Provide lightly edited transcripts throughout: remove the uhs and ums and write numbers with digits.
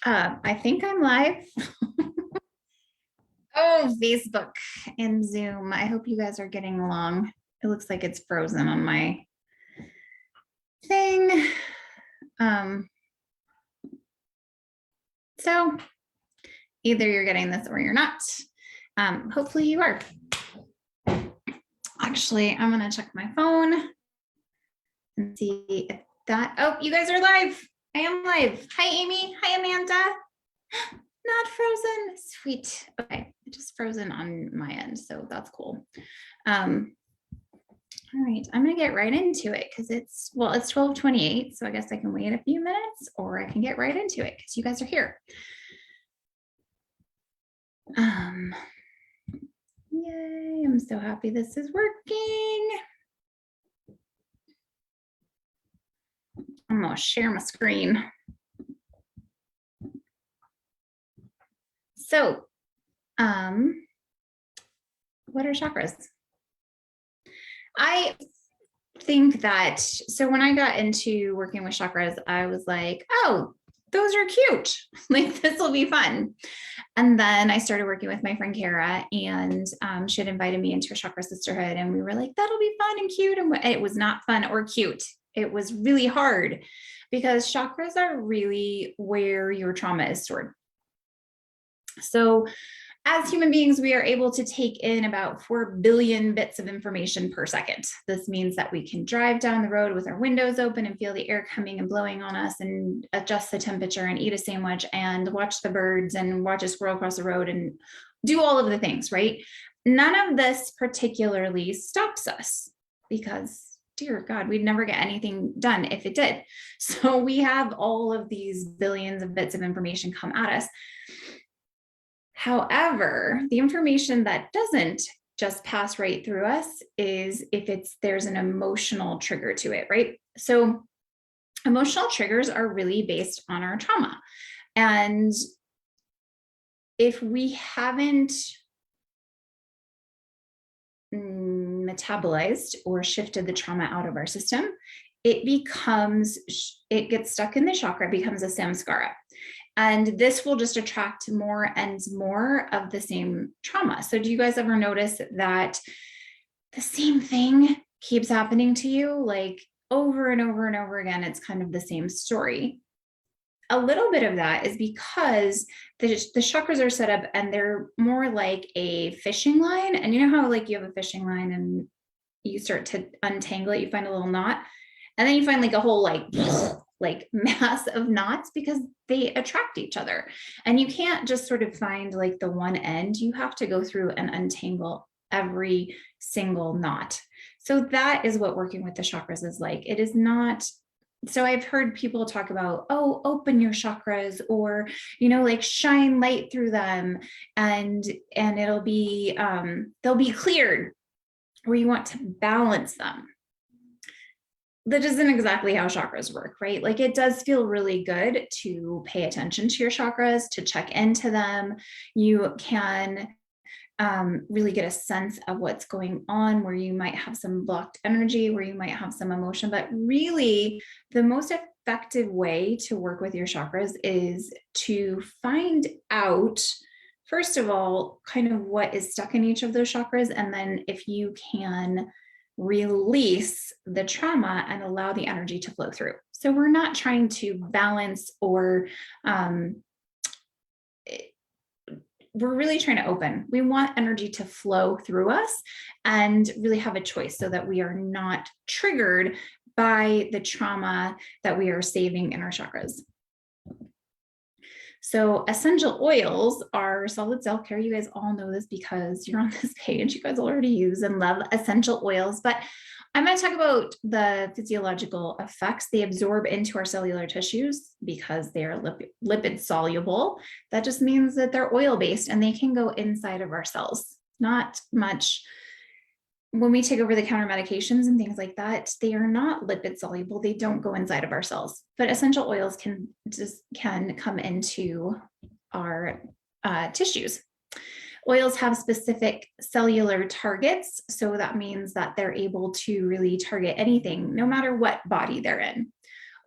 I think I'm live. Oh, Facebook and Zoom. I hope you guys are getting along. It looks like it's frozen on my thing. So either you're getting this or you're not. Hopefully you are. Actually, I'm going to check my phone and see if that, oh, you guys are live. I am live. Hi, Amy. Hi, Amanda. Not frozen. Sweet. Okay, it just frozen on my end, so that's cool. All right, I'm gonna get right into it because it's 12:28, so I guess I can wait a few minutes or I can get right into it because you guys are here. Yay, I'm so happy this is working. I'm gonna share my screen. So, what are chakras? I think that, so when I got into working with chakras, I was like, oh, those are cute. Like, this will be fun. And then I started working with my friend Kara, and she had invited me into a chakra sisterhood. And we were like, that'll be fun and cute. And it was not fun or cute. It was really hard because chakras are really where your trauma is stored. So as human beings, we are able to take in about 4 billion bits of information per second. This means that we can drive down the road with our windows open and feel the air coming and blowing on us and adjust the temperature and eat a sandwich and watch the birds and watch a squirrel cross the road and do all of the things, right? None of this particularly stops us because, dear God, we'd never get anything done if it did. So we have all of these billions of bits of information come at us. However, the information that doesn't just pass right through us is if there's an emotional trigger to it, right? So emotional triggers are really based on our trauma. And if we haven't metabolized or shifted the trauma out of our system, it gets stuck in the chakra, it becomes a samskara. And this will just attract more and more of the same trauma. So do you guys ever notice that the same thing keeps happening to you, like over and over and over again? It's kind of the same story. A little bit of that is because the chakras are set up and they're more like a fishing line. And you know how like you have a fishing line and you start to untangle it, you find a little knot, and then you find like a whole like mass of knots because they attract each other. And you can't just sort of find like the one end, you have to go through and untangle every single knot. So that is what working with the chakras is like. It is not, so I've heard people talk about, oh, open your chakras, or, you know, like shine light through them and it'll be, they'll be cleared, where you want to balance them. That isn't exactly how chakras work, right? Like it does feel really good to pay attention to your chakras, to check into them. You can really get a sense of what's going on, where you might have some blocked energy, where you might have some emotion. But really, the most effective way to work with your chakras is to find out, first of all, kind of what is stuck in each of those chakras. And then if you can release the trauma and allow the energy to flow through. So we're not trying to balance or we're really trying to open. We want energy to flow through us and really have a choice so that we are not triggered by the trauma that we are saving in our chakras. So essential oils are solid self-care. You guys all know this because you're on this page. You guys already use and love essential oils, but I'm going to talk about the physiological effects. They absorb into our cellular tissues because they are lipid soluble. That just means that they're oil-based and they can go inside of our cells. Not much. When we take over the counter medications and things like that, they are not lipid soluble. They don't go inside of our cells, but essential oils can come into our tissues. Oils have specific cellular targets. So that means that they're able to really target anything, no matter what body they're in.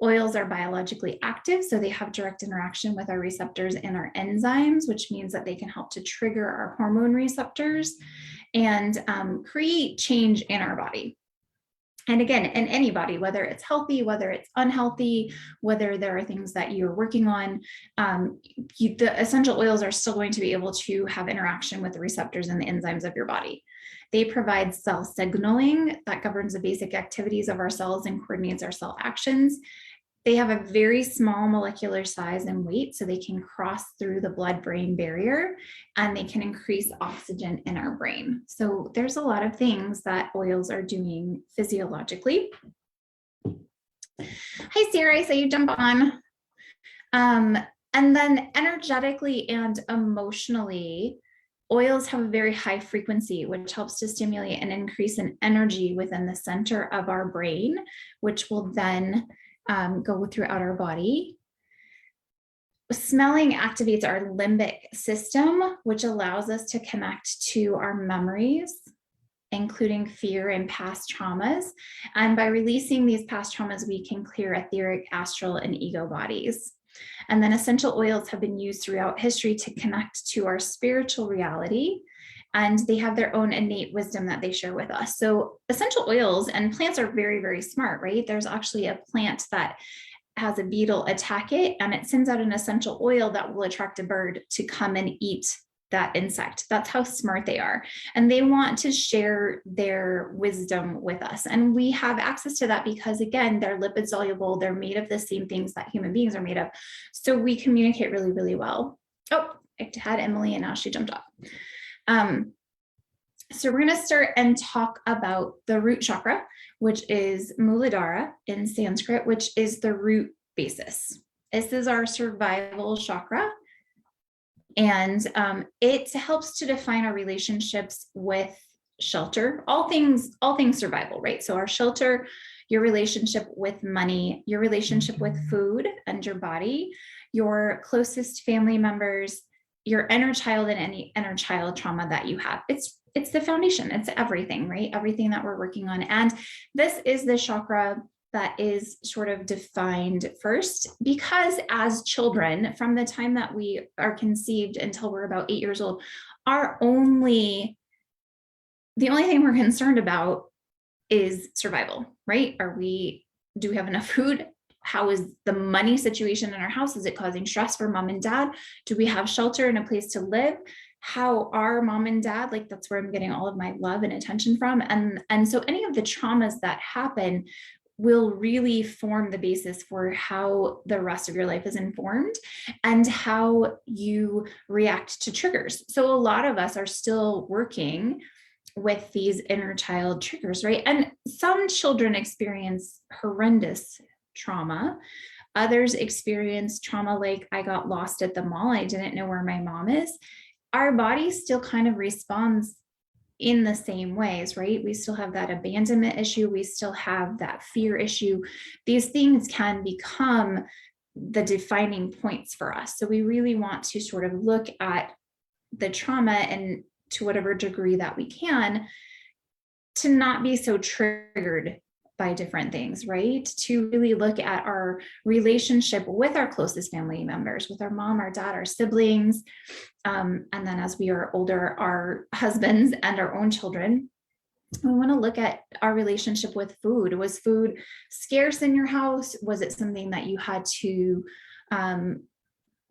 Oils are biologically active, so they have direct interaction with our receptors and our enzymes, which means that they can help to trigger our hormone receptors and create change in our body. And again, in any body, whether it's healthy, whether it's unhealthy, whether there are things that you're working on, the essential oils are still going to be able to have interaction with the receptors and the enzymes of your body. They provide cell signaling that governs the basic activities of our cells and coordinates our cell actions. They have a very small molecular size and weight, so they can cross through the blood-brain barrier and they can increase oxygen in our brain. So there's a lot of things that oils are doing physiologically. Hi, Sarah, I saw you jump on. And then energetically and emotionally, oils have a very high frequency, which helps to stimulate an increase in energy within the center of our brain, which will then go throughout our body. Smelling activates our limbic system, which allows us to connect to our memories, including fear and past traumas. And by releasing these past traumas, we can clear etheric, astral, and ego bodies. And then essential oils have been used throughout history to connect to our spiritual reality, and they have their own innate wisdom that they share with us. So essential oils and plants are very, very smart, right? There's actually a plant that has a beetle attack it, and it sends out an essential oil that will attract a bird to come and eat that insect. That's how smart they are. And they want to share their wisdom with us. And we have access to that because, again, they're lipid soluble. They're made of the same things that human beings are made of. So we communicate really, really well. Oh, I had Emily and now she jumped off. So we're going to start and talk about the root chakra, which is Muladhara in Sanskrit, which is the root basis. This is our survival chakra. And it helps to define our relationships with shelter, all things survival, right? So our shelter, your relationship with money, your relationship with food and your body, your closest family members, your inner child, and any inner child trauma that you have. It's the foundation. It's everything, right? Everything that we're working on. And this is the chakra that is sort of defined first, because as children, from the time that we are conceived until we're about 8 years old, the only thing we're concerned about is survival, right? Do we have enough food? How is the money situation in our house? Is it causing stress for mom and dad? Do we have shelter and a place to live? How are mom and dad? Like, that's where I'm getting all of my love and attention from. And so any of the traumas that happen will really form the basis for how the rest of your life is informed and how you react to triggers. So a lot of us are still working with these inner child triggers, right? And some children experience horrendous trauma. Others experience trauma like, I got lost at the mall. I didn't know where my mom is. Our body still kind of responds in the same ways, right? We still have that abandonment issue. We still have that fear issue. These things can become the defining points for us. So we really want to sort of look at the trauma, and to whatever degree that we can, to not be so triggered by different things, right? To really look at our relationship with our closest family members, with our mom, our dad, our siblings, and then as we are older, our husbands and our own children. We want to look at our relationship with food. Was food scarce in your house? Was it something that you had to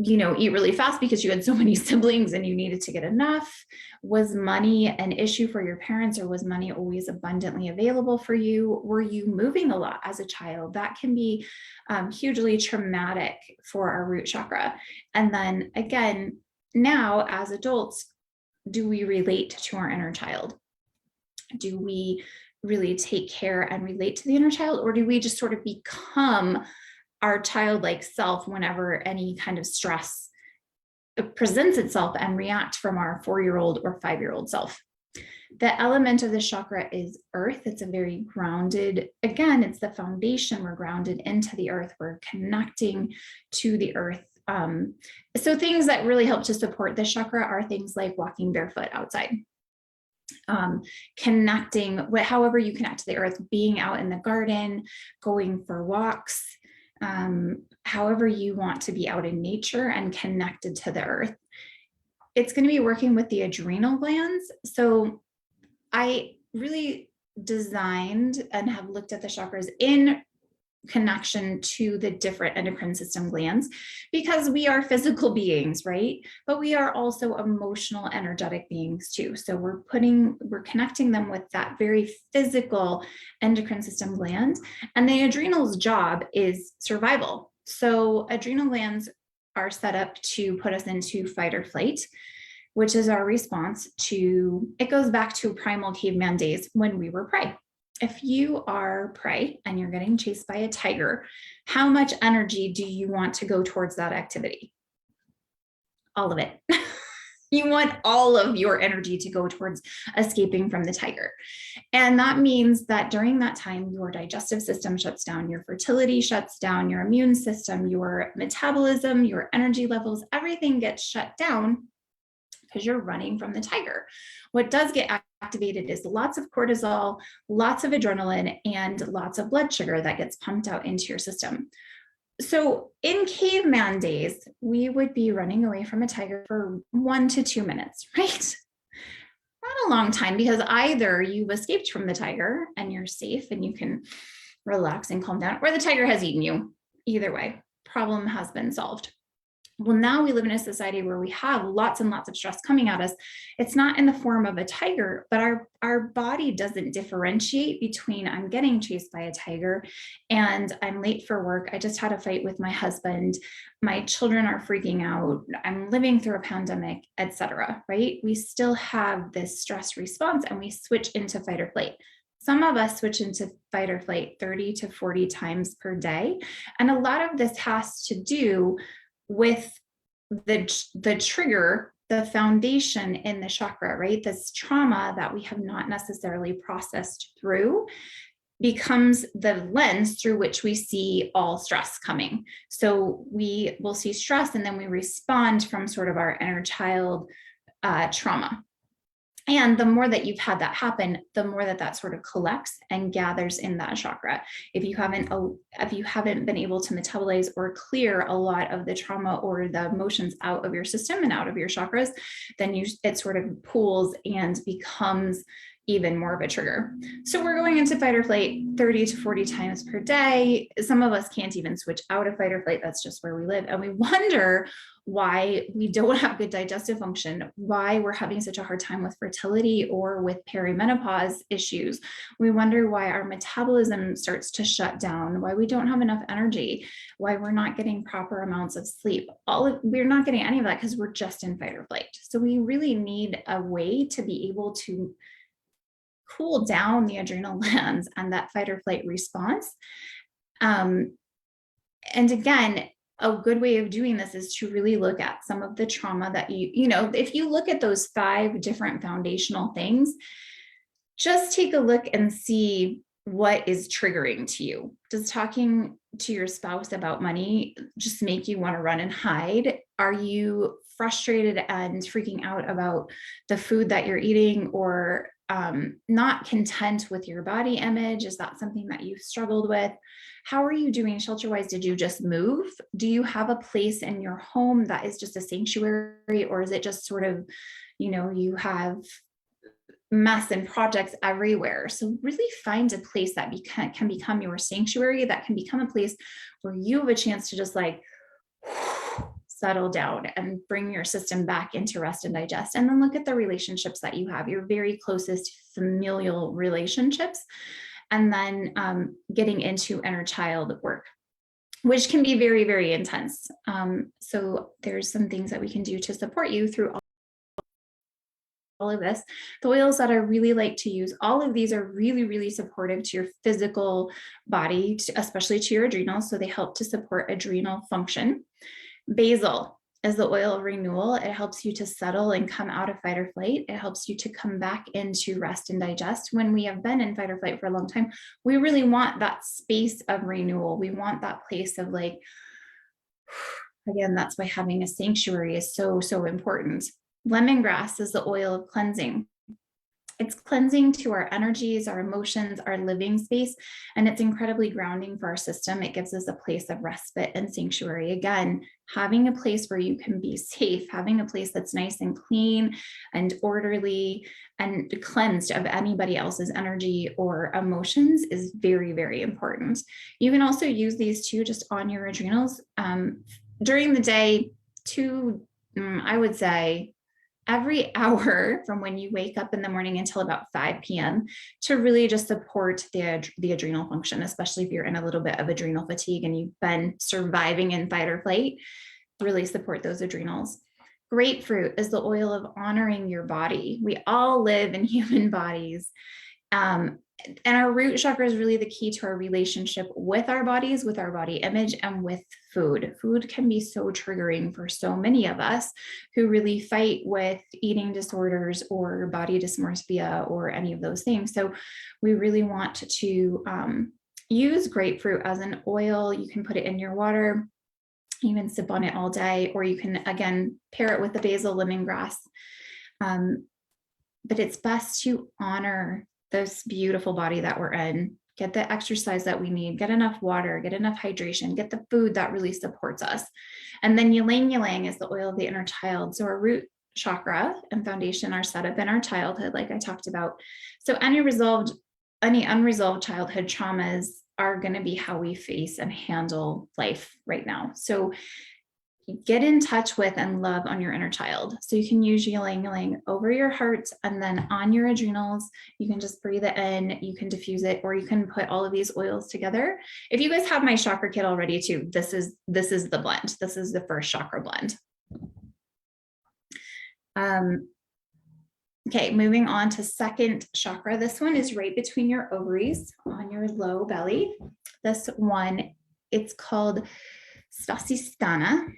eat really fast because you had so many siblings and you needed to get enough? Was money an issue for your parents, or was money always abundantly available for you? Were you moving a lot as a child? That can be hugely traumatic for our root chakra. And then again, now as adults, do we relate to our inner child? Do we really take care and relate to the inner child, or do we just sort of become our childlike self whenever any kind of stress presents itself and react from our 4-year-old or 5-year-old self? The element of the chakra is earth. It's a very grounded, again, it's the foundation. We're grounded into the earth. We're connecting to the earth. So things that really help to support this chakra are things like walking barefoot outside, connecting, however you connect to the earth, being out in the garden, going for walks, however you want to be out in nature and connected to the earth. It's going to be working with the adrenal glands. So I really designed and have looked at the chakras in connection to the different endocrine system glands, because we are physical beings, right? But we are also emotional, energetic beings too. So we're connecting them with that very physical endocrine system gland. And the adrenal's job is survival. So adrenal glands are set up to put us into fight or flight, which is our response to, it goes back to primal caveman days when we were prey. If you are prey and you're getting chased by a tiger, how much energy do you want to go towards that activity? All of it. You want all of your energy to go towards escaping from the tiger. And that means that during that time, your digestive system shuts down, your fertility shuts down, your immune system, your metabolism, your energy levels, everything gets shut down because you're running from the tiger. What does get activated is lots of cortisol, lots of adrenaline, and lots of blood sugar that gets pumped out into your system. So in caveman days, we would be running away from a tiger for 1 to 2 minutes, right? Not a long time, because either you've escaped from the tiger and you're safe and you can relax and calm down, or the tiger has eaten you. Either way, problem has been solved. Well, now we live in a society where we have lots and lots of stress coming at us. It's not in the form of a tiger, but our body doesn't differentiate between I'm getting chased by a tiger and I'm late for work. I just had a fight with my husband. My children are freaking out. I'm living through a pandemic, etc. Right? We still have this stress response and we switch into fight or flight. Some of us switch into fight or flight 30 to 40 times per day. And a lot of this has to do with the trigger, the foundation in the chakra, right? This trauma that we have not necessarily processed through becomes the lens through which we see all stress coming. So we will see stress and then we respond from sort of our inner child trauma. And the more that you've had that happen, the more that sort of collects and gathers in that chakra. If you haven't been able to metabolize or clear a lot of the trauma or the emotions out of your system and out of your chakras, then it sort of pools and becomes even more of a trigger. So we're going into fight or flight 30 to 40 times per day. Some of us can't even switch out of fight or flight. That's just where we live. And we wonder why we don't have good digestive function, why we're having such a hard time with fertility or with perimenopause issues. We wonder why our metabolism starts to shut down, why we don't have enough energy, why we're not getting proper amounts of sleep. We're not getting any of that because we're just in fight or flight. So we really need a way to be able to cool down the adrenal glands and that fight or flight response. And again, a good way of doing this is to really look at some of the trauma that if you look at those 5 different foundational things, just take a look and see what is triggering to you. Does talking to your spouse about money just make you want to run and hide? Are you frustrated and freaking out about the food that you're eating, or not content with your body image? Is that something that you've struggled with? How are you doing shelter-wise? Did you just move? Do you have a place in your home that is just a sanctuary, or is it just sort of, you have mess and projects everywhere? So really find a place that can become your sanctuary, that can become a place where you have a chance to just like settle down and bring your system back into rest and digest. And then look at the relationships that you have, your very closest familial relationships, and then getting into inner child work, which can be very, very intense. So there's some things that we can do to support you through all of this. The oils that I really like to use, all of these are really, really supportive to your physical body, especially to your adrenals. So they help to support adrenal function. Basil is the oil of renewal. It helps you to settle and come out of fight or flight. It helps you to come back into rest and digest. When we have been in fight or flight for a long time, we really want that space of renewal. We want that place of like, again, that's why having a sanctuary is so, so important. Lemongrass is the oil of cleansing. It's cleansing to our energies, our emotions, our living space, and it's incredibly grounding for our system. It gives us a place of respite and sanctuary. Again, having a place where you can be safe, having a place that's nice and clean and orderly and cleansed of anybody else's energy or emotions is very, very important. You can also use these two just on your adrenals during the day I would say, every hour from when you wake up in the morning until about 5 p.m. to really just support the adrenal function, especially if you're in a little bit of adrenal fatigue and you've been surviving in fight or flight, really support those adrenals. Grapefruit is the oil of honoring your body. We all live in human bodies. And our root chakra is really the key to our relationship with our bodies, with our body image, and with food. Food can be so triggering for so many of us who really fight with eating disorders or body dysmorphia or any of those things. So we really want to use grapefruit as an oil. You can put it in your water. You can sip on it all day, or you can, again, pair it with the basil lemongrass. But it's best to honor this beautiful body that we're in, get the exercise that we need, get enough water, get enough hydration, get the food that really supports us. And then ylang ylang is the oil of the inner child. So our root chakra and foundation are set up in our childhood, like I talked about. So any unresolved childhood traumas are going to be how we face and handle life right now. So get in touch with and love on your inner child. So you can use ylang ylang over your heart and then on your adrenals. You can just breathe it in, you can diffuse it, or you can put all of these oils together. If you guys have my chakra kit already too, this is the blend. This is the first chakra blend. Okay, moving on to second chakra. This one is right between your ovaries on your low belly. This one, it's called Svadhisthana,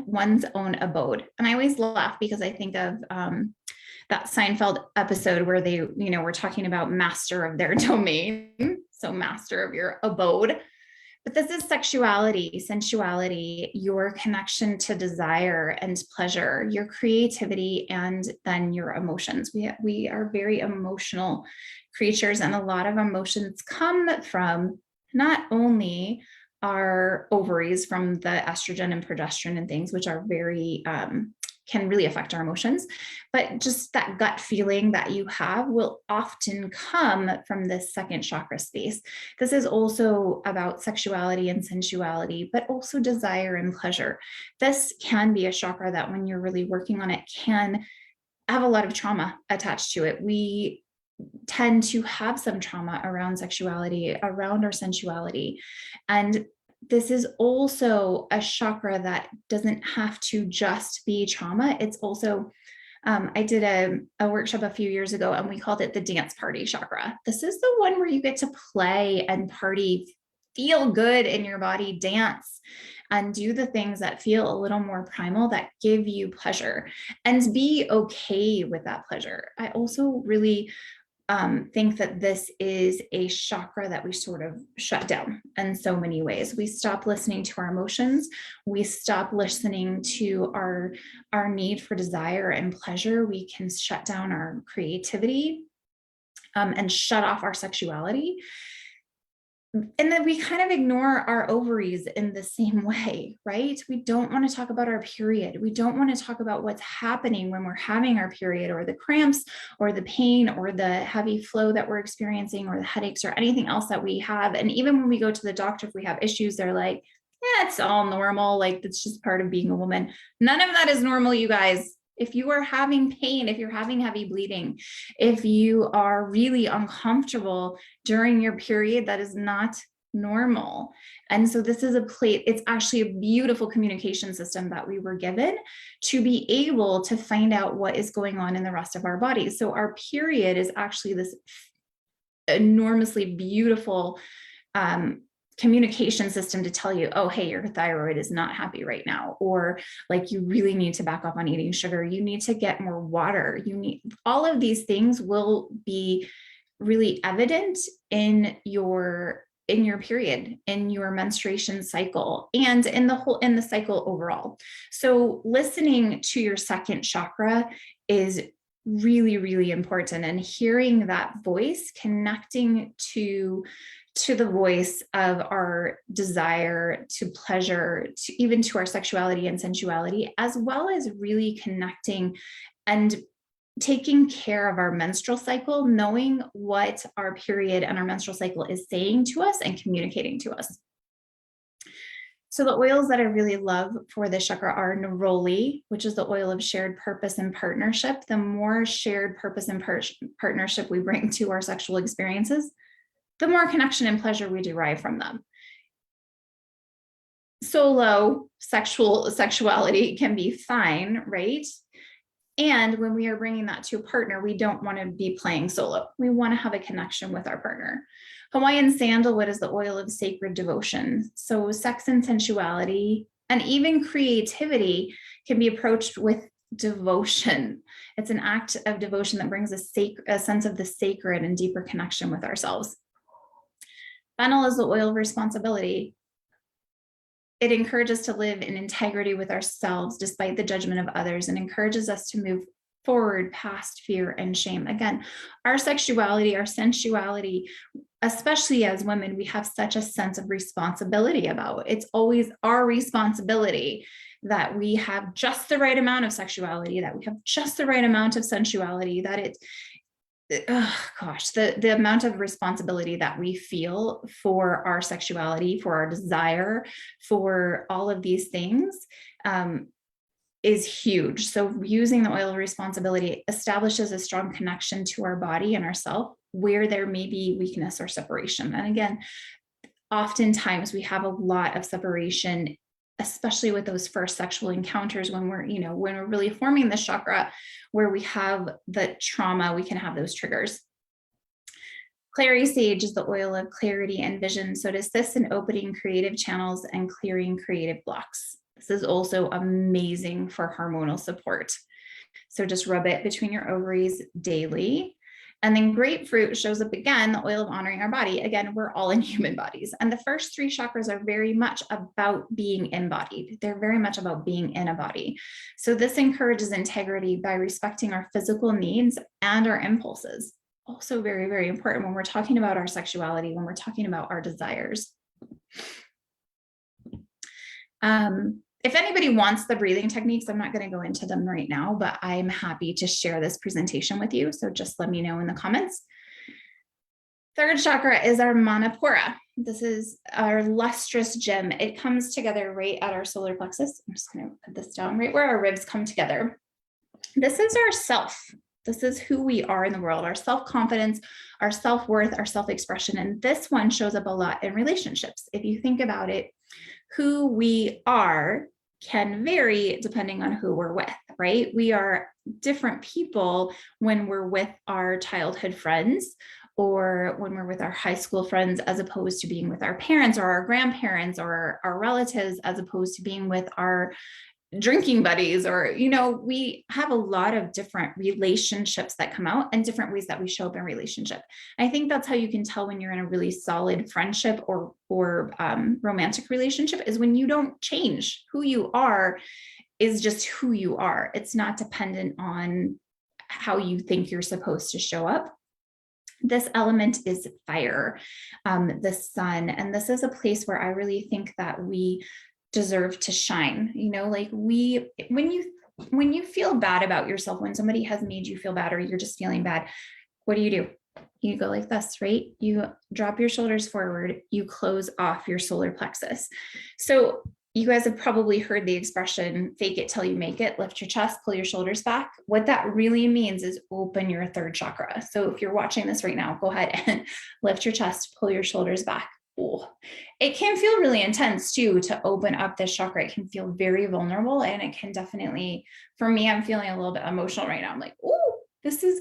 one's own abode. And I always laugh because I think of that Seinfeld episode where they, were talking about master of their domain. So master of your abode. But this is sexuality, sensuality, your connection to desire and pleasure, your creativity, and then your emotions. We are very emotional creatures, and a lot of emotions come from not only our ovaries, from the estrogen and progesterone and things, which are very can really affect our emotions, but just that gut feeling that you have will often come from this second chakra space. This is also about sexuality and sensuality, but also desire and pleasure. This can be a chakra that when you're really working on it can have a lot of trauma attached to it. We tend to have some trauma around sexuality, around our sensuality. And this is also a chakra that doesn't have to just be trauma. It's also, I did a workshop a few years ago and we called it the dance party chakra. This is the one where you get to play and party, feel good in your body, dance, and do the things that feel a little more primal, that give you pleasure, and be okay with that pleasure. I also really think that this is a chakra that we sort of shut down in so many ways. We stop listening to our emotions. We stop listening to our need for desire and pleasure. We can shut down our creativity and shut off our sexuality. And then we kind of ignore our ovaries in the same way, right? We don't want to talk about our period. We don't want to talk about what's happening when we're having our period, or the cramps or the pain or the heavy flow that we're experiencing, or the headaches or anything else that we have. And even when we go to the doctor, if we have issues, they're like, yeah, it's all normal. Like, it's just part of being a woman. None of that is normal, you guys. If you are having pain, if you're having heavy bleeding, if you are really uncomfortable during your period, that is not normal. And so this is it's actually a beautiful communication system that we were given to be able to find out what is going on in the rest of our bodies. So our period is actually this enormously beautiful communication system to tell you, oh, hey, your thyroid is not happy right now, or like you really need to back off on eating sugar. You need to get more water. You need, all of these things will be really evident in your period, in your menstruation cycle, and in the cycle overall. So listening to your second chakra is really, really important. And hearing that voice, connecting to the voice of our desire, to pleasure, to even to our sexuality and sensuality, as well as really connecting and taking care of our menstrual cycle, knowing what our period and our menstrual cycle is saying to us and communicating to us. So the oils that I really love for this chakra are neroli, which is the oil of shared purpose and partnership. The more shared purpose and partnership we bring to our sexual experiences, the more connection and pleasure we derive from them. Solo sexuality can be fine, right? And when we are bringing that to a partner, we don't want to be playing solo. We want to have a connection with our partner. Hawaiian sandalwood is the oil of sacred devotion. So sex and sensuality and even creativity can be approached with devotion. It's an act of devotion that brings a sense of the sacred and deeper connection with ourselves. Fennel is the oil of responsibility. It encourages us to live in integrity with ourselves despite the judgment of others, and encourages us to move forward past fear and shame. Again, our sexuality, our sensuality, especially as women, we have such a sense of responsibility about. It's always our responsibility that we have just the right amount of sexuality, that we have just the right amount of sensuality, that the amount of responsibility that we feel for our sexuality, for our desire, for all of these things is huge. So using the oil of responsibility establishes a strong connection to our body and ourself where there may be weakness or separation. And again, oftentimes we have a lot of separation, especially with those first sexual encounters when we're really forming this chakra, where we have the trauma, we can have those triggers. Clary sage is the oil of clarity and vision. So it assists in opening creative channels and clearing creative blocks. This is also amazing for hormonal support. So just rub it between your ovaries daily. And then grapefruit shows up again, the oil of honoring our body. Again, we're all in human bodies. And the first three chakras are very much about being embodied. They're very much about being in a body. So this encourages integrity by respecting our physical needs and our impulses. Also very, very important when we're talking about our sexuality, when we're talking about our desires. If anybody wants the breathing techniques, I'm not going to go into them right now, but I'm happy to share this presentation with you. So just let me know in the comments. Third chakra is our Manipura. This is our lustrous gem. It comes together right at our solar plexus. I'm just going to put this down right where our ribs come together. This is our self. This is who we are in the world, our self-confidence, our self-worth, our self-expression. And this one shows up a lot in relationships. If you think about it, who we are can vary depending on who we're with, right? We are different people when we're with our childhood friends or when we're with our high school friends, as opposed to being with our parents or our grandparents or our relatives, as opposed to being with our drinking buddies, or, we have a lot of different relationships that come out and different ways that we show up in relationship. I think that's how you can tell when you're in a really solid friendship or romantic relationship, is when you don't change. Who you are is just who you are. It's not dependent on how you think you're supposed to show up. This element is fire, the sun. And this is a place where I really think that we deserve to shine. When you feel bad about yourself, when somebody has made you feel bad or you're just feeling bad, what do? You go like this, right? You drop your shoulders forward, you close off your solar plexus. So you guys have probably heard the expression, fake it till you make it, lift your chest, pull your shoulders back. What that really means is open your third chakra. So if you're watching this right now, go ahead and lift your chest, pull your shoulders back. Oh, it can feel really intense too, to open up this chakra. It can feel very vulnerable, and it can definitely, for me, I'm feeling a little bit emotional right now. I'm like, oh, this is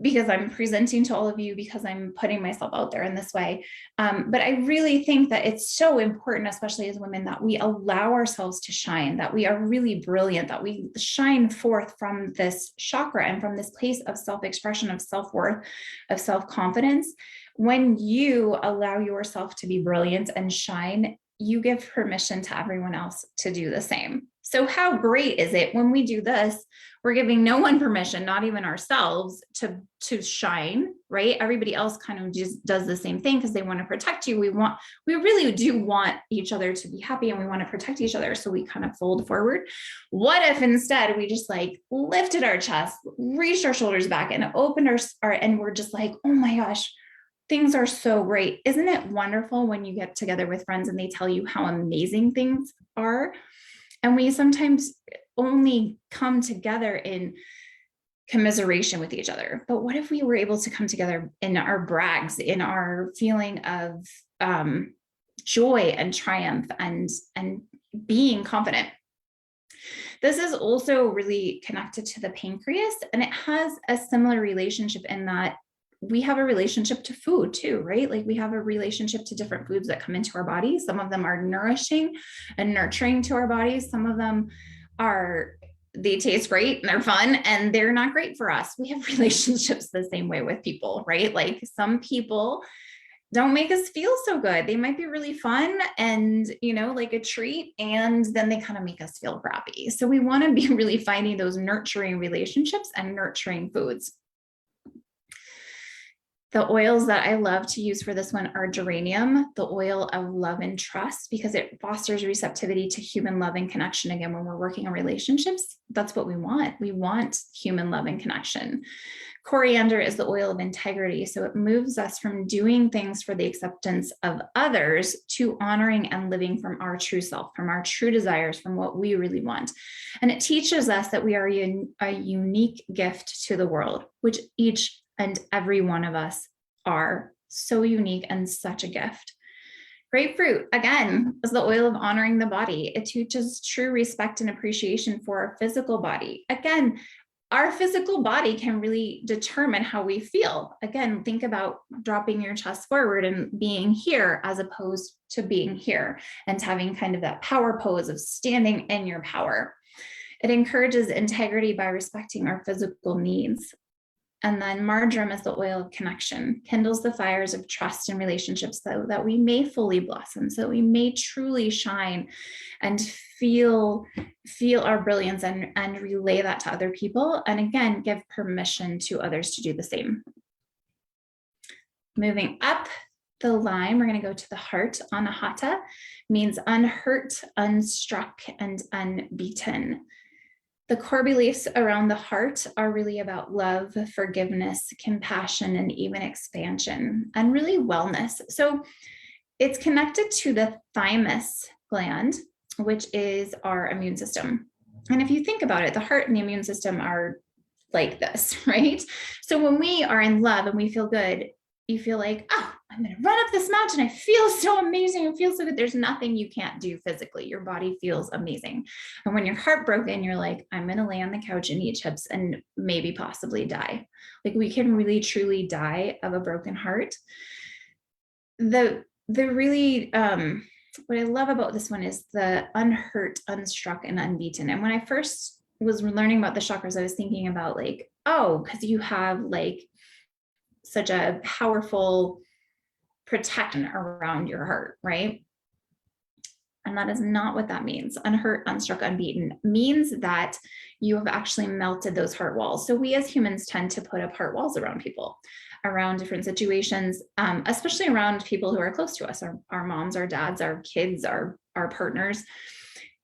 because I'm presenting to all of you, because I'm putting myself out there in this way. But I really think that it's so important, especially as women, that we allow ourselves to shine, that we are really brilliant, that we shine forth from this chakra and from this place of self-expression, of self-worth, of self-confidence. When you allow yourself to be brilliant and shine, you give permission to everyone else to do the same. So how great is it when we do this? We're giving no one permission, not even ourselves, to shine, right? Everybody else kind of just does the same thing because they want to protect you. We really do want each other to be happy, and we want to protect each other. So we kind of fold forward. What if instead we just like lifted our chest, reached our shoulders back, and opened our and we're just like, oh my gosh, things are so great. Isn't it wonderful when you get together with friends and they tell you how amazing things are? And we sometimes only come together in commiseration with each other. But what if we were able to come together in our brags, in our feeling of joy and triumph and being confident? This is also really connected to the pancreas, and it has a similar relationship in that we have a relationship to food too, right? Like we have a relationship to different foods that come into our bodies. Some of them are nourishing and nurturing to our bodies. Some of them they taste great and they're fun, and they're not great for us. We have relationships the same way with people, right? Like some people don't make us feel so good. They might be really fun and, like a treat, and then they kind of make us feel crappy. So we want to be really finding those nurturing relationships and nurturing foods. The oils that I love to use for this one are geranium, the oil of love and trust, because it fosters receptivity to human love and connection. Again, when we're working on relationships, that's what we want. We want human love and connection. Coriander is the oil of integrity. So it moves us from doing things for the acceptance of others to honoring and living from our true self, from our true desires, from what we really want. And it teaches us that we are a unique gift to the world, which each and every one of us are so unique and such a gift. Grapefruit, again, is the oil of honoring the body. It teaches true respect and appreciation for our physical body. Again, our physical body can really determine how we feel. Again, think about dropping your chest forward and being here as opposed to being here, and having kind of that power pose of standing in your power. It encourages integrity by respecting our physical needs. And then marjoram is the oil of connection, kindles the fires of trust and relationships so that we may fully blossom, so we may truly shine and feel our brilliance and relay that to other people. And again, give permission to others to do the same. Moving up the line, we're going to go to the heart. Anahata means unhurt, unstruck, and unbeaten. The core beliefs around the heart are really about love, forgiveness, compassion, and even expansion, and really wellness. So it's connected to the thymus gland, which is our immune system. And if you think about it, the heart and the immune system are like this, right? So when we are in love and we feel good, you feel like, oh, I'm going to run up this mountain. I feel so amazing. I feel so good. There's nothing you can't do physically. Your body feels amazing. And when you're heartbroken, you're like, I'm going to lay on the couch and eat chips and maybe possibly die. Like we can really, truly die of a broken heart. The really, what I love about this one is the unhurt, unstruck, and unbeaten. And when I first was learning about the chakras, I was thinking about like, oh, because you have like such a powerful protection around your heart, right? And that is not what that means. Unhurt, unstruck, unbeaten means that you have actually melted those heart walls. So we as humans tend to put up heart walls around people, around different situations, especially around people who are close to us, our moms, our dads, our kids, our partners.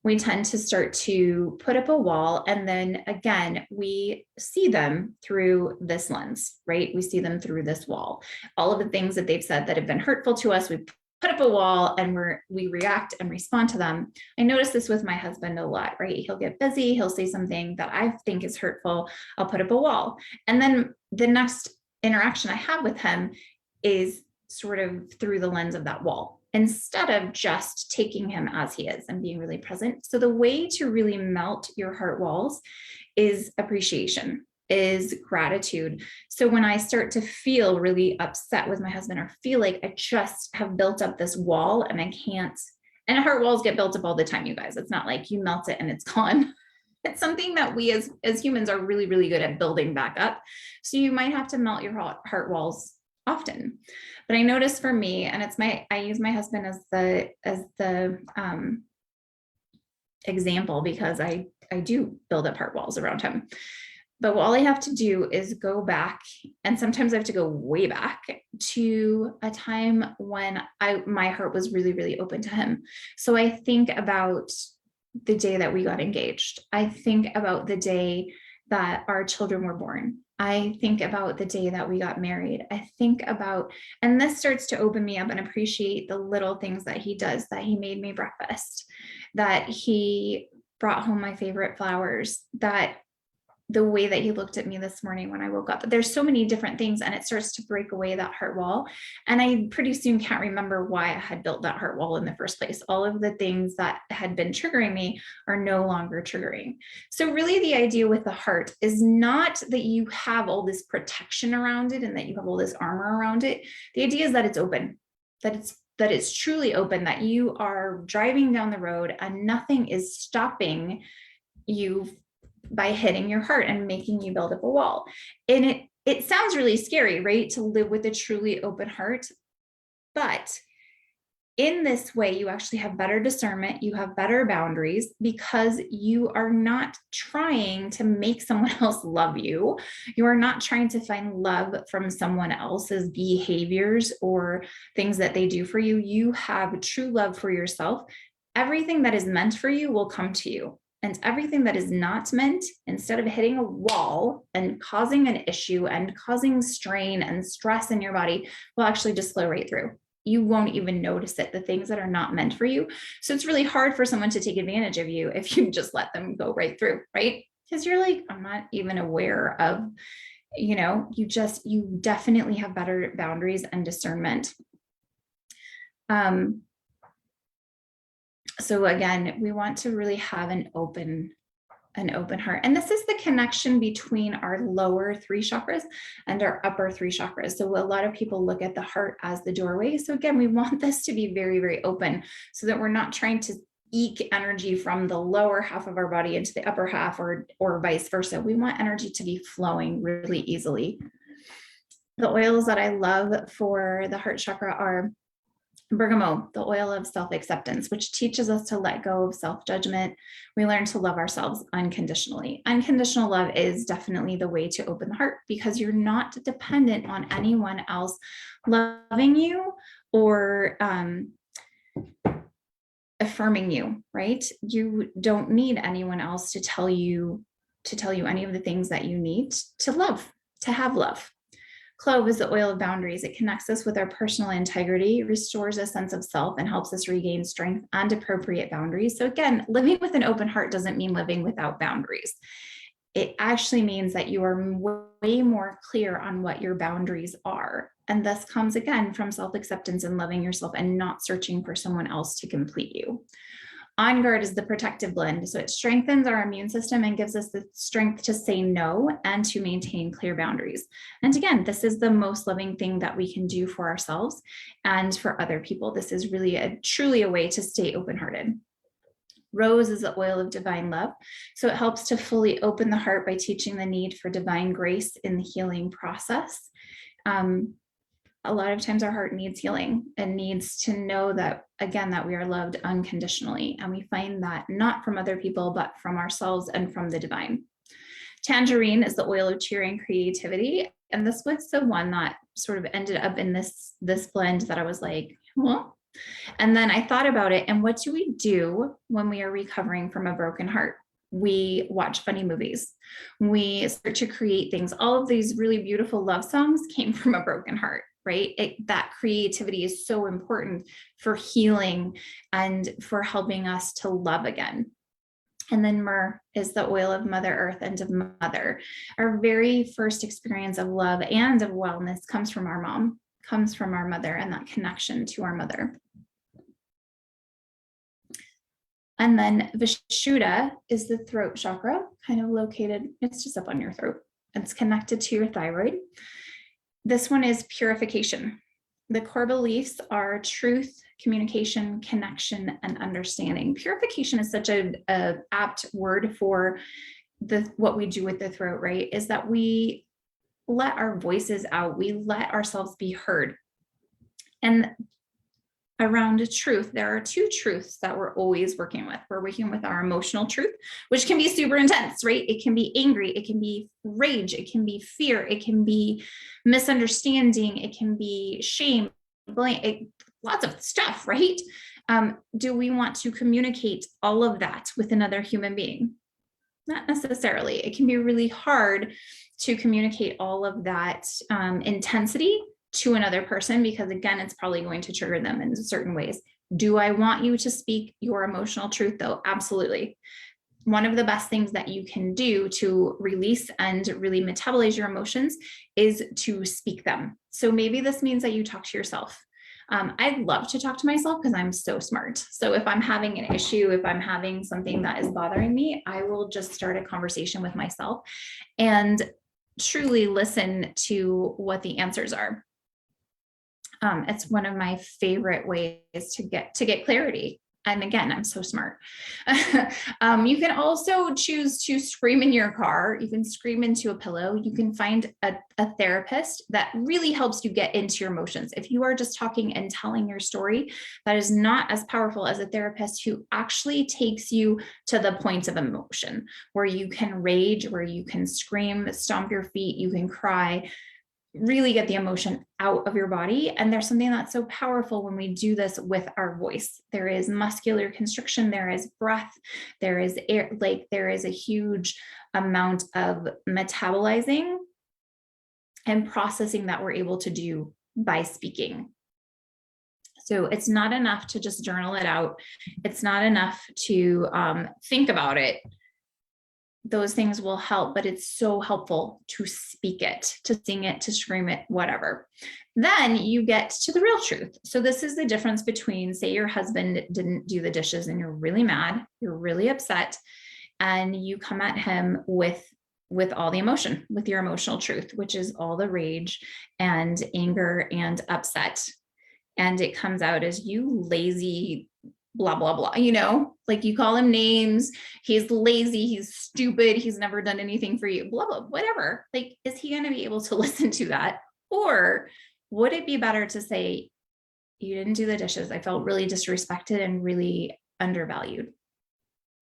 We tend to start to put up a wall, and then again, we see them through this lens, right? We see them through this wall. All of the things that they've said that have been hurtful to us, we put up a wall and we react and respond to them. I notice this with my husband a lot, right? He'll get busy, he'll say something that I think is hurtful, I'll put up a wall. And then the next interaction I have with him is sort of through the lens of that wall, instead of just taking him as he is and being really present. So the way to really melt your heart walls is appreciation, is gratitude. So when I start to feel really upset with my husband, or feel like I just have built up this wall and I can't, and heart walls get built up all the time, you guys. It's not like you melt it and it's gone. It's something that we as humans are really, really good at building back up. So you might have to melt your heart walls often. But I notice for me, and I use my husband as the example because I do build up heart walls around him. But all I have to do is go back, and sometimes I have to go way back to a time when my heart was really, really open to him. So I think about the day that we got engaged. I think about the day that our children were born. I think about the day that we got married. I think about, and this starts to open me up and appreciate the little things that he does, that he made me breakfast, that he brought home my favorite flowers, that the way that he looked at me this morning when I woke up. There's so many different things, and it starts to break away that heart wall. And I pretty soon can't remember why I had built that heart wall in the first place. All of the things that had been triggering me are no longer triggering. So really the idea with the heart is not that you have all this protection around it and that you have all this armor around it. The idea is that it's open, that it's truly open, that you are driving down the road and nothing is stopping you by hitting your heart and making you build up a wall. And it sounds really scary, right? To live with a truly open heart. But in this way, you actually have better discernment, you have better boundaries, because you are not trying to make someone else love you. You are not trying to find love from someone else's behaviors or things that they do for you. You have true love for yourself. Everything that is meant for you will come to you. And everything that is not meant, instead of hitting a wall and causing an issue and causing strain and stress in your body, will actually just flow right through. You won't even notice it, the things that are not meant for you. So it's really hard for someone to take advantage of you if you just let them go right through, right? Because you're like, I'm not even aware of, you definitely have better boundaries and discernment. So again, we want to really have an open heart. And this is the connection between our lower 3 chakras and our upper 3 chakras. So a lot of people look at the heart as the doorway. So again, we want this to be very, very open so that we're not trying to eke energy from the lower half of our body into the upper half, or vice versa. We want energy to be flowing really easily. The oils that I love for the heart chakra are bergamot, the oil of self-acceptance, which teaches us to let go of self-judgment. We learn to love ourselves unconditionally. Unconditional love is definitely the way to open the heart, because you're not dependent on anyone else loving you or affirming you, right? You don't need anyone else to tell you any of the things that you need to love, to have love. Clove is the oil of boundaries. It connects us with our personal integrity, restores a sense of self, and helps us regain strength and appropriate boundaries. So again, living with an open heart doesn't mean living without boundaries. It actually means that you are way more clear on what your boundaries are. And this comes again from self-acceptance and loving yourself and not searching for someone else to complete you. On Guard is the protective blend. So it strengthens our immune system and gives us the strength to say no and to maintain clear boundaries. And again, this is the most loving thing that we can do for ourselves and for other people. This is really truly a way to stay open-hearted. Rose is the oil of divine love. So it helps to fully open the heart by teaching the need for divine grace in the healing process. A lot of times our heart needs healing and needs to know that, again, that we are loved unconditionally. And we find that not from other people, but from ourselves and from the divine. Tangerine is the oil of cheer and creativity. And this was the one that sort of ended up in this blend that I was like, well, and then I thought about it. And what do we do when we are recovering from a broken heart? We watch funny movies. We start to create things. All of these really beautiful love songs came from a broken heart, right? That creativity is so important for healing and for helping us to love again. And then myrrh is the oil of Mother Earth and of Mother. Our very first experience of love and of wellness comes from our mom, comes from our mother, and that connection to our mother. And then Vishuddha is the throat chakra, kind of located, it's just up on your throat. It's connected to your thyroid. This one is purification. The core beliefs are truth, communication, connection, and understanding. Purification is such a apt word for what we do with the throat, right? Is that we let our voices out. We let ourselves be heard. And around truth. There are two truths that we're always working with. We're working with our emotional truth, which can be super intense, right? It can be angry, it can be rage, it can be fear, it can be misunderstanding, it can be shame, blame, lots of stuff, right? Do we want to communicate all of that with another human being? Not necessarily. It can be really hard to communicate all of that intensity to another person, because again, it's probably going to trigger them in certain ways. Do I want you to speak your emotional truth though? Absolutely. One of the best things that you can do to release and really metabolize your emotions is to speak them. So maybe this means that you talk to yourself. I love to talk to myself because I'm so smart. So if I'm having an issue, if I'm having something that is bothering me, I will just start a conversation with myself and truly listen to what the answers are. It's one of my favorite ways to get clarity. And again, I'm so smart. You can also choose to scream in your car. You can scream into a pillow. You can find a therapist that really helps you get into your emotions. If you are just talking and telling your story, that is not as powerful as a therapist who actually takes you to the point of emotion, where you can rage, where you can scream, stomp your feet, you can cry, really get the emotion out of your body. And there's something that's so powerful when we do this with our voice. There is muscular constriction, there is breath, there is air, like there is a huge amount of metabolizing and processing that we're able to do by speaking. So it's not enough to just journal it out. It's not enough to think about it. Those things will help, but it's so helpful to speak it, to sing it, to scream it, whatever. Then you get to the real truth. So this is the difference between, say your husband didn't do the dishes and you're really mad, you're really upset, and you come at him with all the emotion, with your emotional truth, which is all the rage and anger and upset. And it comes out as, you lazy blah, blah, blah, like you call him names. He's lazy. He's stupid. He's never done anything for you, blah, blah, whatever. Like, is he going to be able to listen to that? Or would it be better to say, you didn't do the dishes. I felt really disrespected and really undervalued.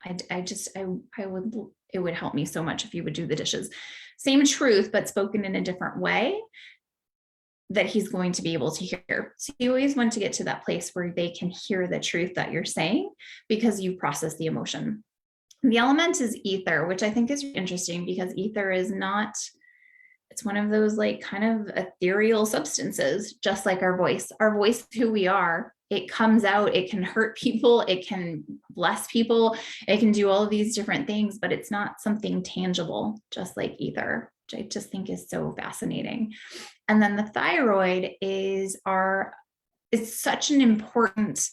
It would help me so much if you would do the dishes. Same truth, but spoken in a different way that he's going to be able to hear. So you always want to get to that place where they can hear the truth that you're saying, because you process the emotion. The element is ether, which I think is interesting, because ether is not, it's one of those like kind of ethereal substances, just like our voice. Our voice, who we are, it comes out, it can hurt people, it can bless people, it can do all of these different things, but it's not something tangible, just like ether, which I just think is so fascinating. And then the thyroid is such an important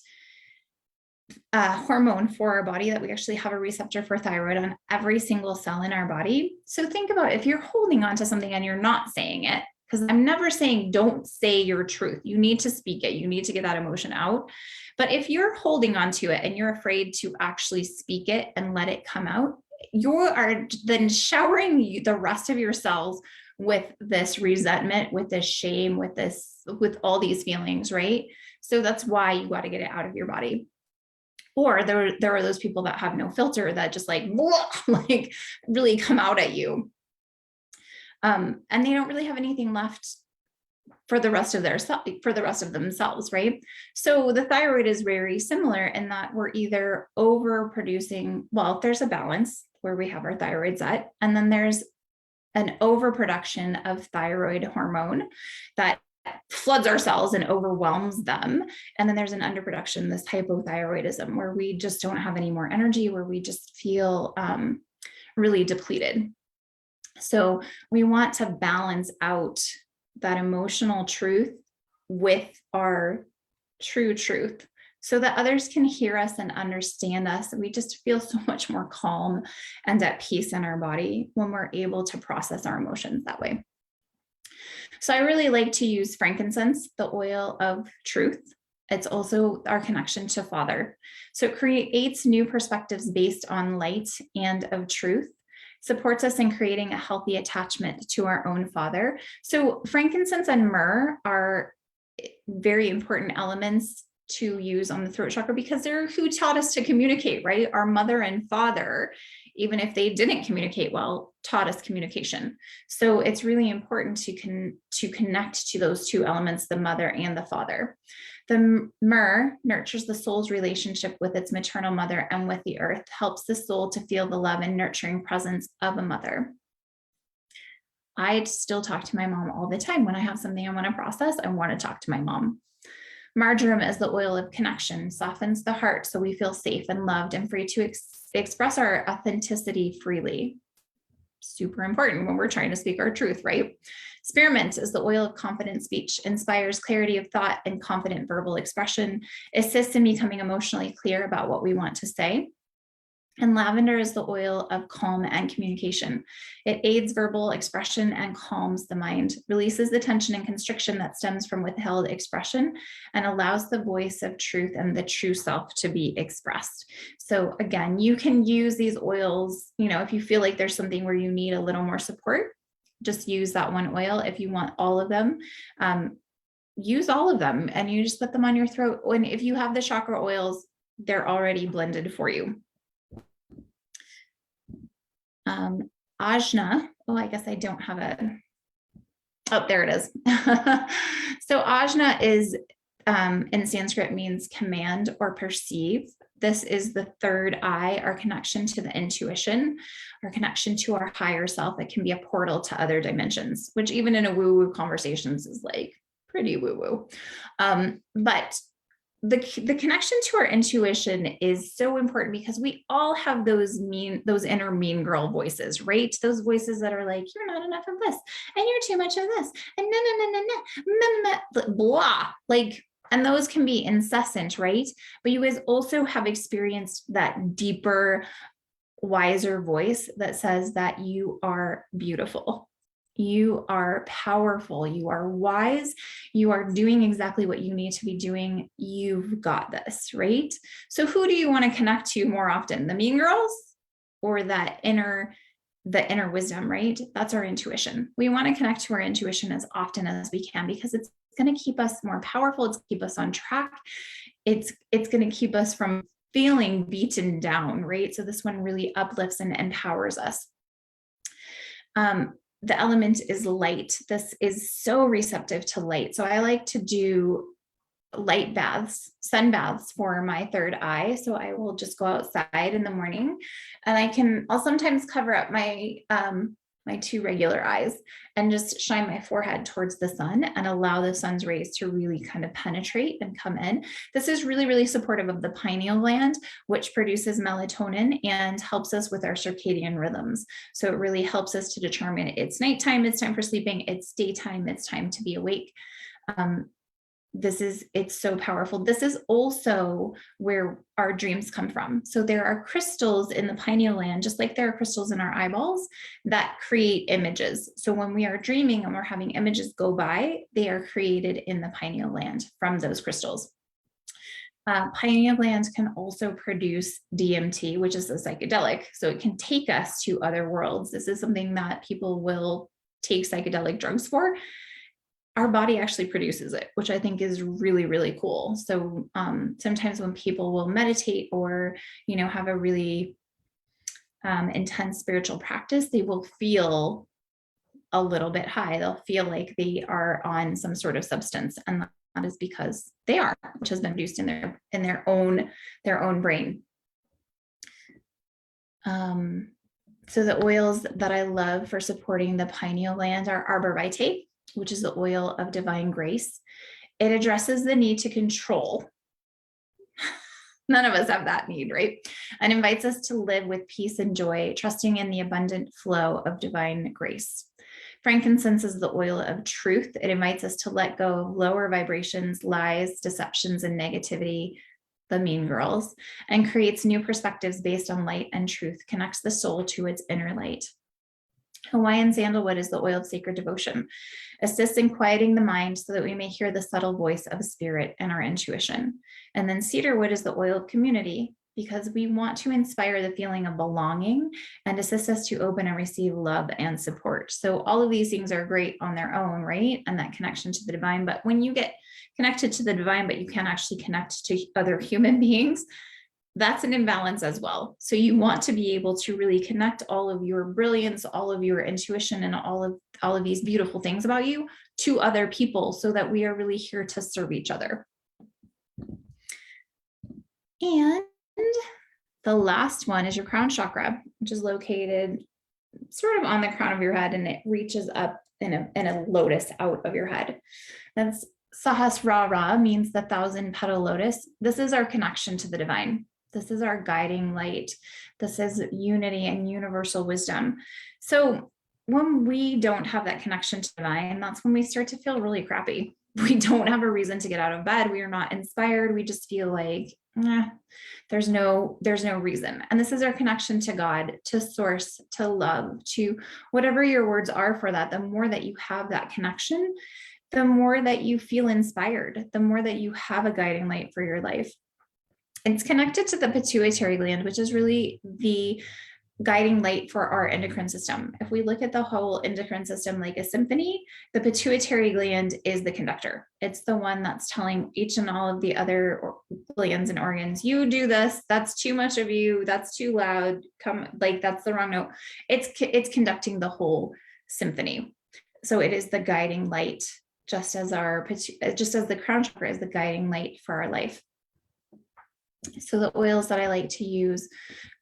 hormone for our body, that we actually have a receptor for thyroid on every single cell in our body. So think about if you're holding on to something and you're not saying it, because I'm never saying don't say your truth. You need to speak it. You need to get that emotion out. But if you're holding on to it and you're afraid to actually speak it and let it come out, you are then showering the rest of your cells with this resentment, with this shame, with all these feelings, right? So that's why you got to get it out of your body. Or there are those people that have no filter, that just like really come out at you. And they don't really have anything left for the rest of themselves, right? So the thyroid is very similar in that we're either overproducing, well, there's a balance where we have our thyroids at, and then there's an overproduction of thyroid hormone that floods our cells and overwhelms them. And then there's an underproduction, this hypothyroidism, where we just don't have any more energy, where we just feel really depleted. So we want to balance out that emotional truth with our true truth, so that others can hear us and understand us. We just feel so much more calm and at peace in our body when we're able to process our emotions that way. So I really like to use frankincense, the oil of truth. It's also our connection to Father. So it creates new perspectives based on light and of truth, supports us in creating a healthy attachment to our own Father. So frankincense and myrrh are very important elements to use on the throat chakra because they're who taught us to communicate, right? Our mother and father, even if they didn't communicate well, taught us communication. So it's really important to connect to those two elements, the mother and the father. The myrrh nurtures the soul's relationship with its maternal mother and with the earth, helps the soul to feel the love and nurturing presence of a mother. I still talk to my mom all the time. When I have something I want to process, I want to talk to my mom. Marjoram is the oil of connection, softens the heart so we feel safe and loved and free to express our authenticity freely. Super important when we're trying to speak our truth, right? Spearmint is the oil of confident speech, inspires clarity of thought and confident verbal expression, assists in becoming emotionally clear about what we want to say. And lavender is the oil of calm and communication. It aids verbal expression and calms the mind, releases the tension and constriction that stems from withheld expression, and allows the voice of truth and the true self to be expressed. So again, you can use these oils, if you feel like there's something where you need a little more support, just use that one oil. If you want all of them, use all of them and you just put them on your throat. And if you have the chakra oils, they're already blended for you. Ajna, I guess I don't have there it is. So Ajna is, in Sanskrit, means command or perceive. This is the third eye, our connection to the intuition, our connection to our higher self. It can be a portal to other dimensions, which even in a woo-woo conversations is like pretty woo-woo. But the connection to our intuition is so important because we all have those inner mean girl voices, right? Those voices that are like, you're not enough of this, and you're too much of this, and no, blah, like, and those can be incessant, right? But you guys also have experienced that deeper, wiser voice that says that you are beautiful. You are powerful. You are wise. You are doing exactly what you need to be doing. You've got this, right? So who do you want to connect to more often? The mean girls or the inner wisdom, right? That's our intuition. We want to connect to our intuition as often as we can because it's going to keep us more powerful. It's keep us on track. It's going to keep us from feeling beaten down, right? So this one really uplifts and empowers us. The element is light. This is so receptive to light. So I like to do light baths, sun baths for my third eye. So I will just go outside in the morning and I'll sometimes cover up my, my two regular eyes and just shine my forehead towards the sun and allow the sun's rays to really kind of penetrate and come in. This is really, really supportive of the pineal gland, which produces melatonin and helps us with our circadian rhythms. So it really helps us to determine it's nighttime, it's time for sleeping, it's daytime, it's time to be awake. It's so powerful. This is also where our dreams come from. So there are crystals in the pineal gland, just like there are crystals in our eyeballs that create images. So when we are dreaming and we're having images go by, they are created in the pineal gland from those crystals. Pineal gland can also produce DMT, which is a psychedelic. So it can take us to other worlds. This is something that people will take psychedelic drugs for. Our body actually produces it, which I think is really, really cool. So sometimes when people will meditate or, have a really intense spiritual practice, they will feel a little bit high. They'll feel like they are on some sort of substance. And that is because they are, which has been produced in their own brain. So the oils that I love for supporting the pineal gland are arbor vitae, which is the oil of divine grace. It addresses the need to control. None of us have that need, right? And invites us to live with peace and joy, trusting in the abundant flow of divine grace. Frankincense is the oil of truth. It invites us to let go of lower vibrations, lies, deceptions, and negativity, the mean girls, and creates new perspectives based on light and truth, connects the soul to its inner light. Hawaiian sandalwood is the oil of sacred devotion, assists in quieting the mind so that we may hear the subtle voice of spirit and our intuition. And then cedarwood is the oil of community. because we want to inspire the feeling of belonging and assist us to open and receive love and support. So all of these things are great on their own, right? And that connection to the divine. But when you get connected to the divine, but you can't actually connect to other human beings, that's an imbalance as well. So you want to be able to really connect all of your brilliance, all of your intuition, and all of these beautiful things about you to other people, so that we are really here to serve each other. And the last one is your crown chakra, which is located sort of on the crown of your head, and it reaches up in a lotus out of your head. That's Sahasrara, means the 1,000-petal lotus. This is our connection to the divine. This is our guiding light. This is unity and universal wisdom. So when we don't have that connection to divine, that's when we start to feel really crappy. We don't have a reason to get out of bed. We are not inspired. We just feel like, there's no reason. And this is our connection to God, to source, to love, to whatever your words are for that. The more that you have that connection, the more that you feel inspired, the more that you have a guiding light for your life. It's connected to the pituitary gland, which is really the guiding light for our endocrine system. If we look at the whole endocrine system like a symphony, the pituitary gland is the conductor. It's the one that's telling each and all of the other glands and organs, you do this, that's too much of you, that's too loud, that's the wrong note. It's conducting the whole symphony. So it is the guiding light, just as the crown chakra is the guiding light for our life. So the oils that I like to use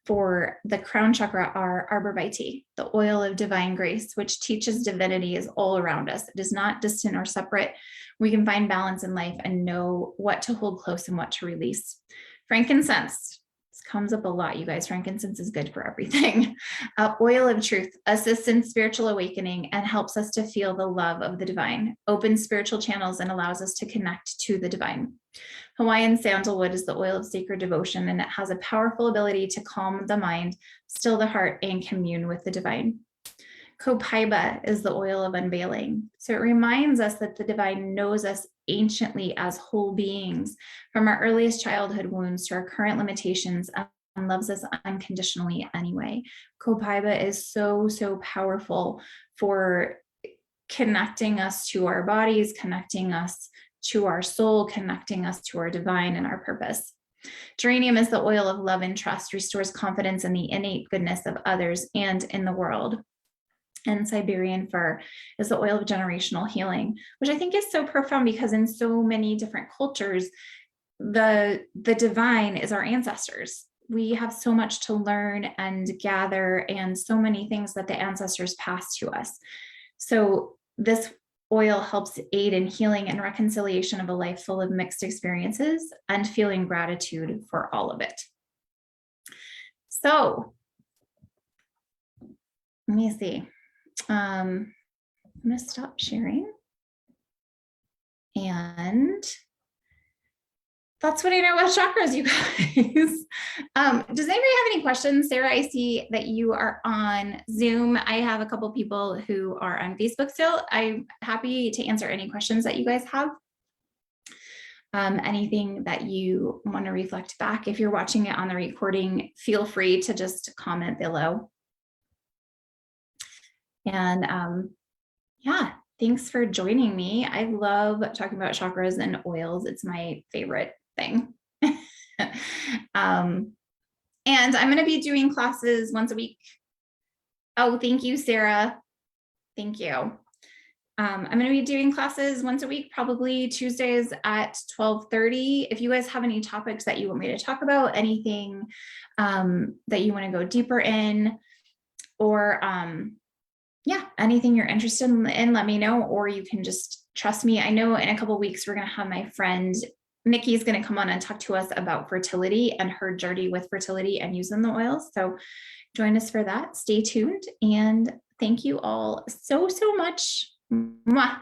for the crown chakra are arbor vitae, the oil of divine grace, which teaches divinity is all around us. It is not distant or separate. We can find balance in life and know what to hold close and what to release. Frankincense. This comes up a lot, you guys. Frankincense is good for everything. Oil of truth assists in spiritual awakening and helps us to feel the love of the divine, opens spiritual channels, and allows us to connect to the divine. Hawaiian sandalwood is the oil of sacred devotion, and it has a powerful ability to calm the mind, still the heart, and commune with the divine. Copaiba is the oil of unveiling. So it reminds us that the divine knows us anciently as whole beings, from our earliest childhood wounds to our current limitations, and loves us unconditionally anyway. Copaiba is so, so powerful for connecting us to our bodies, connecting us to our soul, connecting us to our divine and our purpose. Geranium is the oil of love and trust, restores confidence in the innate goodness of others and in the world. And Siberian fir is the oil of generational healing, which I think is so profound, because in so many different cultures, the divine is our ancestors. We have so much to learn and gather, and so many things that the ancestors passed to us. So this oil helps aid in healing and reconciliation of a life full of mixed experiences and feeling gratitude for all of it. So let me see. I'm going to stop sharing. And that's what I know about chakras, you guys. Does anybody have any questions? Sarah, I see that you are on Zoom. I have a couple people who are on Facebook still. I'm happy to answer any questions that you guys have. Anything that you want to reflect back. If you're watching it on the recording, feel free to just comment below. And yeah, thanks for joining me. I love talking about chakras and oils. It's my favorite thing. And I'm going to be doing classes once a week. Oh, thank you, Sarah. Thank you. I'm going to be doing classes once a week, probably Tuesdays at 12:30. If you guys have any topics that you want me to talk about, anything that you want to go deeper in, or yeah, anything you're interested in, let me know, or you can just trust me. I know in a couple of weeks, we're going to have my friend Nikki is going to come on and talk to us about fertility and her journey with fertility and using the oils. So join us for that. Stay tuned. And thank you all so, so much. Mwah.